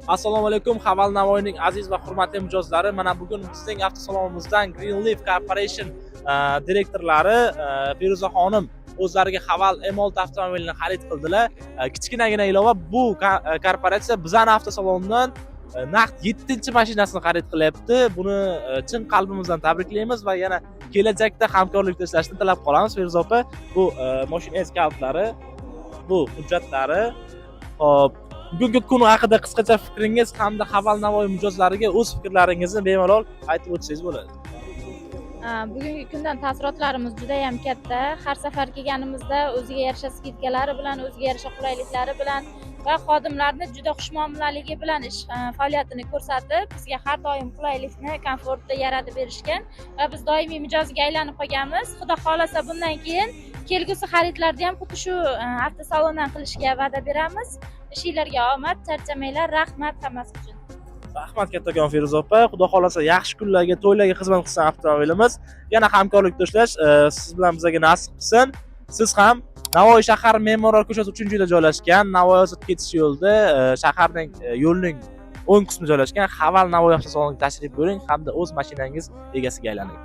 Assalomu alaykum, Haval Navoiyning aziz va hurmatli mijozlari. Mana bugun bizning avtosalonimizdan Greenleaf Corporation direktorlari Feruza xonim o'zlariga Haval M6 avtomobilini xarid qildilar. Kichkinagina ilova, bu korporatsiya bizning avtosalondan naqd 7-mashinasini xarid qilyapti. Buni chin qalbimizdan tabriklaymiz va yana kelajakda hamkorlikda ishlashni tilab qolamiz. Feruza opa, bu mashinangiz kalitlari, bu hujjatlari. Hop, bugungi kun haqida qisqacha fikringiz hamda Haval Navoiy mijozlariga o'z fikrlaringizni bemalol aytib o'tsangiz bo'ladi. Bugungi kundan taassurotlarimiz juda ham katta. Har safar kelganimizda o'ziga yarasha skidkalari bilan, o'ziga yarasha qulayliklari bilan va xodimlarning juda xushmuomalaligi bilan ish faoliyatini ko'rsatib, bizga har doim qulaylikni, komfortni yaratib berishgan va biz doimiy mijozga aylanib qolganmiz. Xudo xolasa bundan keyin kelgusi xaridlarni ham xuddi shu avtosalondan qilishga va'da beramiz. Ishinglarga omad, charchamanglar. Rahmat hammasi uchun. Rahmat kattakon Feruza opa. Xudo xolasa yaxshi kunlarga, to'ylarga xizmat qilsin avtomobilimiz. Yana hamkorlikda ishlash siz bilan bizga nasib qilsin. Siz ham Navoiy shahar Me'morlar ko'chasi 3-uyda joylashgan, Navoiy ozod ketish yo'lida shaharning yo'lning o'ng qismi joylashgan Haval Navoiy avtosaloniga tashrif buyuring hamda o'z mashinangiz egasiga aylaning.